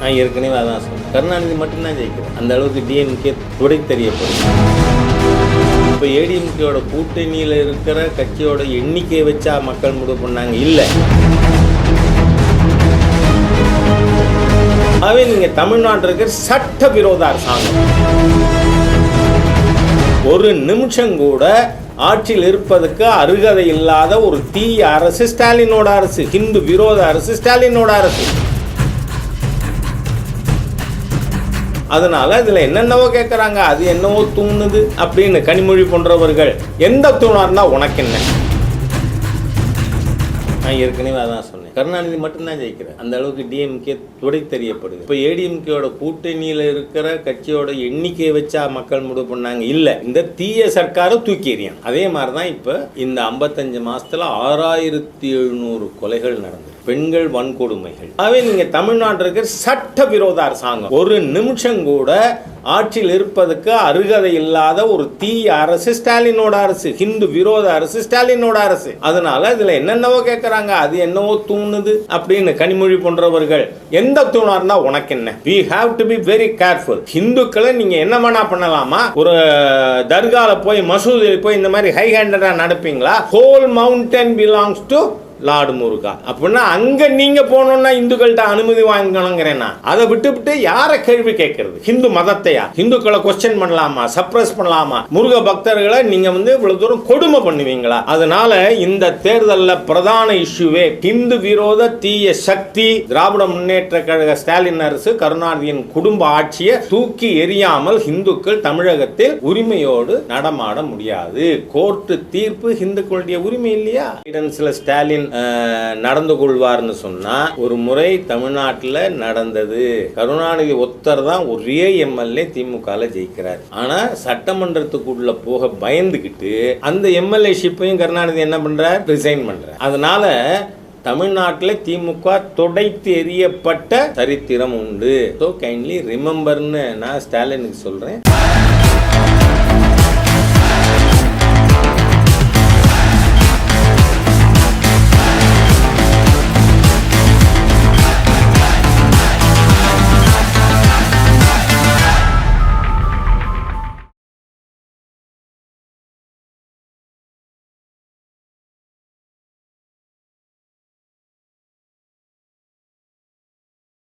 நான் ஏற்கனவே அதான் சொன்னேன். கருணாநிதி மட்டும்தான் ஜெயிக்கிறேன். அந்த அளவுக்கு டிஎம்கே துடை தெரியப்படும். இப்போ ஏடிஎம்கேயோட கூட்டணியில் இருக்கிற கட்சியோட எண்ணிக்கையை வச்சா மக்கள் முடிவு பண்ணாங்க. இல்லை, ஆகவே நீங்கள் தமிழ்நாட்டில் இருக்கிற சட்டவிரோத அரசாங்கம் ஒரு நிமிஷம் கூட ஆட்சியில் இருப்பதற்கு அருகதை இல்லாத ஒரு தீய அரசு ஸ்டாலினோட அரசு, ஹிந்து விரோத அரசு ஸ்டாலினோட அரசு. அதனால இதுல என்னென்னவோ கேட்கறாங்க, அது என்னவோ தூணுது அப்படின்னு கனிமொழி போன்றவர்கள் எந்த தூணா இருந்தா உனக்கு என்ன? நான் ஏற்கனவே அதான் சொன்னேன். கருணாநிதி மட்டும்தான் ஜெயிக்கிறேன். அந்த அளவுக்கு டிஎம்கே துடை தெரியப்படுது. இப்போ ஏடிஎம்கேயோட கூட்டணியில் இருக்கிற கட்சியோட எண்ணிக்கையை வச்சா மக்கள் முடிவு பண்ணாங்க. இல்லை, இந்த தீய சர்க்காரை தூக்கி எறியும். அதே மாதிரி தான் இப்போ இந்த 55 மாசத்துல 6700 கொலைகள் நடந்தது, பெண்கள் வன்கொடுமைகள். ஆகவே நீங்க தமிழ்நாட்டில் இருக்கிற சட்டவிரோத அரசாங்கம் ஒரு நிமிஷம் கூட ஆட்சியில் இருப்பதற்கு அருகதை இல்லாத ஒரு தீய அரசு ஸ்டாலினோட அரசு, ஹிந்து விரோத அரசு ஸ்டாலினோட அரசு. அதனால இதுல என்னென்னவோ கேட்கறாங்க, அது என்னவோ தூணுது அப்படின்னு கனிமொழி போன்றவர்கள் எந்த தூணா இருந்தா உனக்கு என்ன? we have to be very careful. ஹிந்துக்களை நீங்க என்ன வேணா பண்ணலாமா? ஒரு தர்கால போய் மசூதியில் போய் இந்த மாதிரி ஹை ஹேண்டடா நடப்பீங்களா? Whole mountain belongs to Lord Muruga அப்படின்னா அங்க நீங்க போனோம்னா இந்துக்கள்கிட்ட அனுமதி வாங்கணுங்கிறேன்னா அதை விட்டு யாரை கேள்வி கேட்கறது? ஹிந்து மதத்தையா? ஹிந்துக்களை கொஸ்டின் பண்ணலாமா? சப்ரஸ் பண்ணலாமா? முருக பக்தர்களை நீங்க இவ்வளவு தூரம் கொடுமை பண்ணுவீங்களா? அதனால இந்த தேர்தலில் பிரதான இஷ்யூவே ஹிந்து விரோத தீய சக்தி திராவிட முன்னேற்ற கழக ஸ்டாலின் அரசு கருணாநிதியின் குடும்ப ஆட்சியை தூக்கி எறியாமல் இந்துக்கள் தமிழகத்தில் உரிமையோடு நடமாட முடியாது. கோர்ட்டு தீர்ப்பு ஹிந்துக்களுடைய உரிமை இல்லையா? ஸ்டாலின் நடந்து கொள்வார்னு சொன்னா ஒரு முறை தமிழ்நாட்டில் நடந்தது. கருணாநிதி ஒருத்தர் தான் ஒரே எம்எல்ஏ திமுக ஜெயிக்கிறார். ஆனா சட்டமன்றத்துக்குள்ள போக பயந்துகிட்டு அந்த எம்எல்ஏ ஷிப்பையும் கருணாநிதி என்ன பண்றார்? ரிசைன் பண்றார். அதனால தமிழ்நாட்டில் திமுக துடைத்து எறியப்பட்ட சரித்திரம் உண்டு. ஸோ கைண்ட்லி ரிமெம்பர்னு நான் ஸ்டாலினுக்கு சொல்றேன்.